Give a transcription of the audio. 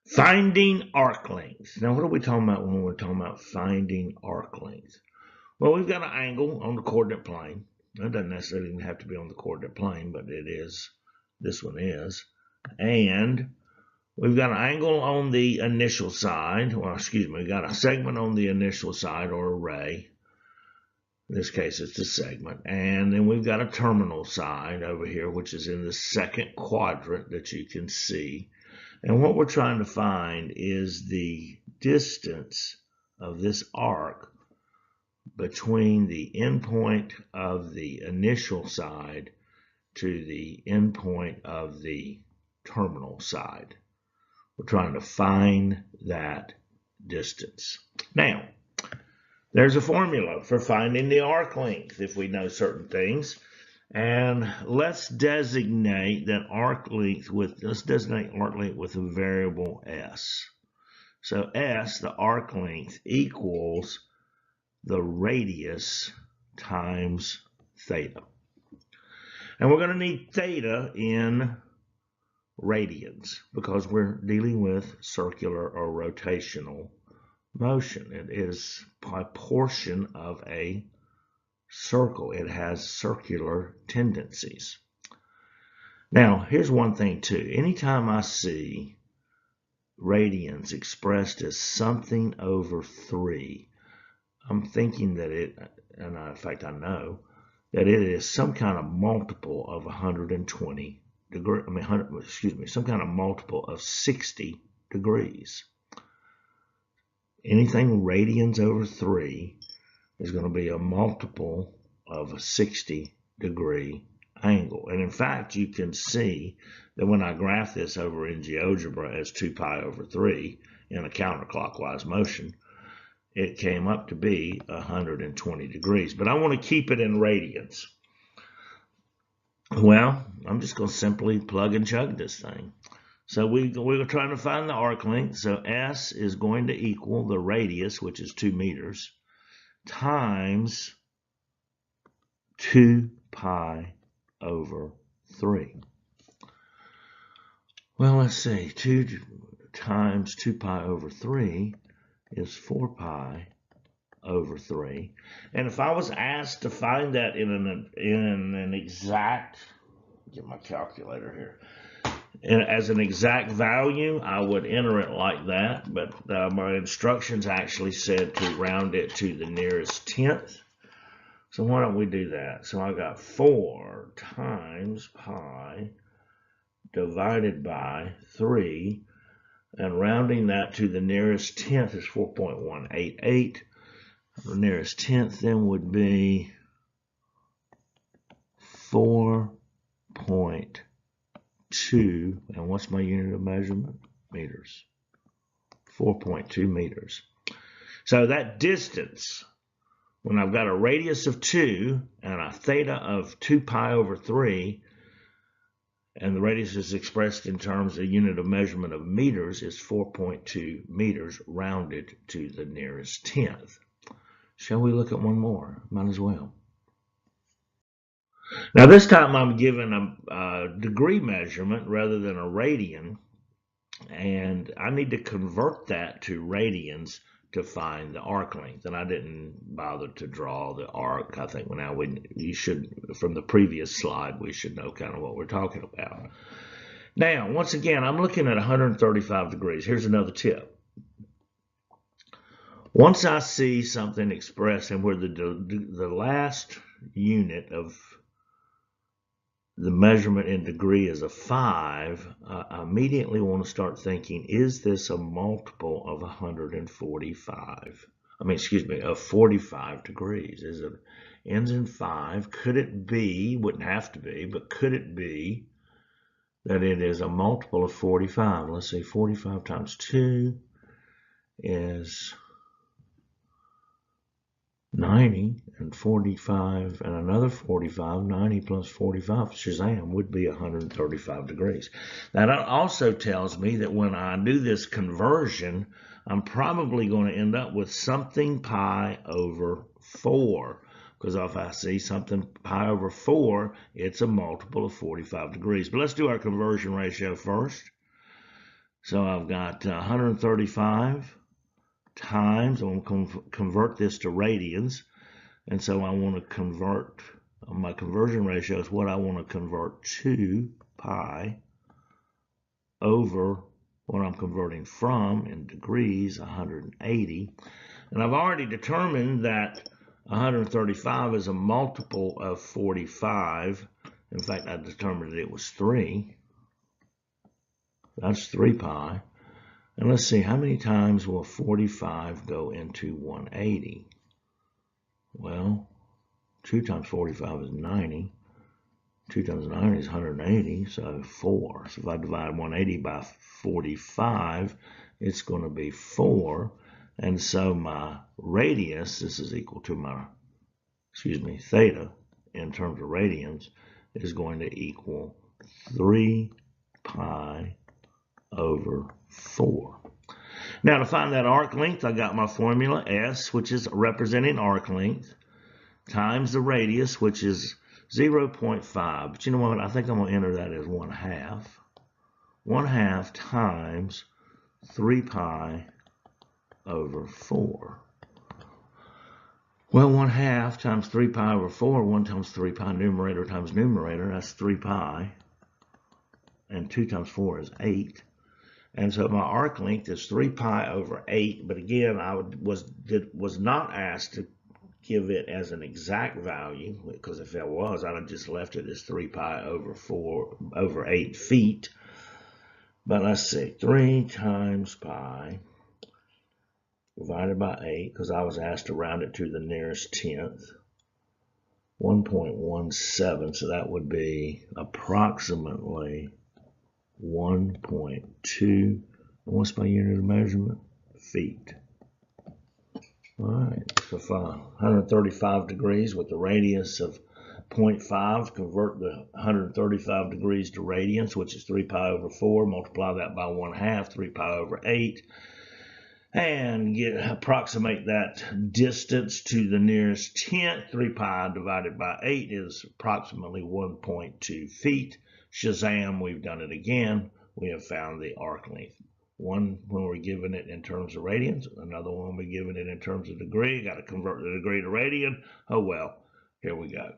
Finding arc length. Now, what are we talking about when we're talking about finding arc length? Well, we've got an angle on the coordinate plane. It doesn't necessarily even have to be on the coordinate plane, but it is. This one is. And we've got an angle on the initial side. Well, excuse me, we've got a segment on the initial side or array. In this case, it's the segment. And then we've got a terminal side over here, which is in the second quadrant that you can see. And what we're trying to find is the distance of this arc between the endpoint of the initial side to the endpoint of the terminal side. We're trying to find that distance. Now, there's a formula for finding the arc length if we know certain things. And let's designate arc length with a variable s. So s, the arc length, equals the radius times theta. And we're going to need theta in radians because we're dealing with circular or rotational motion. It is a portion of a circle. It has circular tendencies. Now, here's one thing too. Anytime I see radians expressed as something over 3, I'm thinking that in fact I know, that it is some kind of multiple of 120 degrees, some kind of multiple of 60 degrees. Anything radians over 3 is going to be a multiple of a 60-degree angle. And in fact, you can see that when I graph this over in GeoGebra as 2 pi over 3 in a counterclockwise motion, it came up to be 120 degrees. But I want to keep it in radians. Well, I'm just going to simply plug and chug this thing. So we're trying to find the arc length. So S is going to equal the radius, which is 2 meters, times 2 pi over 3. Well, let's see. 2 times 2 pi over 3 is 4 pi over 3. And if I was asked to find that in an exact, get my calculator here, as an exact value, I would enter it like that, but my instructions actually said to round it to the nearest tenth. So why don't we do that? So I got 4 times pi divided by 3, and rounding that to the nearest tenth is 4.188. The nearest tenth then would be 4.2, and what's my unit of measurement? Meters. 4.2 meters. So that distance, when I've got a radius of 2 and a theta of 2 pi over 3, and the radius is expressed in terms of unit of measurement of meters, is 4.2 meters rounded to the nearest tenth. Shall we look at one more? Might as well. Now this time I'm given a degree measurement rather than a radian, and I need to convert that to radians to find the arc length. And I didn't bother to draw the arc. I think now you should, from the previous slide, we should know kind of what we're talking about. Now, once again, I'm looking at 135 degrees. Here's another tip. Once I see something expressed and where the last unit of the measurement in degree is a 5, I immediately want to start thinking, is this a multiple of 145? Of 45 degrees. Is it ends in 5? Could it be, wouldn't have to be, but could it be that it is a multiple of 45? Let's see, 45 times 2 is 90, and 45, and another 45, 90 plus 45, shazam, would be 135 degrees. Now, that also tells me that when I do this conversion, I'm probably going to end up with something pi over 4, because if I see something pi over 4, it's a multiple of 45 degrees. But let's do our conversion ratio first. So I've got 135 times, I'm going to convert this to radians. And so I want to convert, my conversion ratio is what I want to convert to pi over what I'm converting from in degrees, 180. And I've already determined that 135 is a multiple of 45. In fact, I determined that it was 3. That's 3 pi. And let's see, how many times will 45 go into 180? Well, 2 times 45 is 90. 2 times 90 is 180, so 4. So if I divide 180 by 45, it's going to be 4. And so my radius, this is equal to my, theta, in terms of radians, is going to equal 3 pi over 4. Now to find that arc length, I got my formula, S, which is representing arc length, times the radius, which is 0.5. But you know what? I think I'm going to enter that as 1/2. 1/2 times 3 pi over 4. Well, 1/2 times 3 pi over 4, 1 times 3 pi, numerator times numerator, that's 3 pi. And 2 times 4 is 8. And so my arc length is 3 pi over 8. But again, I was not asked to give it as an exact value, because if it was, I'd have just left it as 3 pi over 8 feet. But let's see, 3 times pi divided by 8, because I was asked to round it to the nearest tenth, 1.17, so that would be approximately 1.2, what's my unit of measurement? Feet. All right, so 135 degrees with the radius of 0.5, convert the 135 degrees to radians, which is 3 pi over 4, multiply that by 1/2, 3 pi over 8, and approximate that distance to the nearest tenth. 3 pi divided by 8 is approximately 1.2 feet. Shazam, we've done it again. We have found the arc length. One when we're given it in terms of radians, another one we're given it in terms of degree. Got to convert the degree to radian. Oh well, here we go.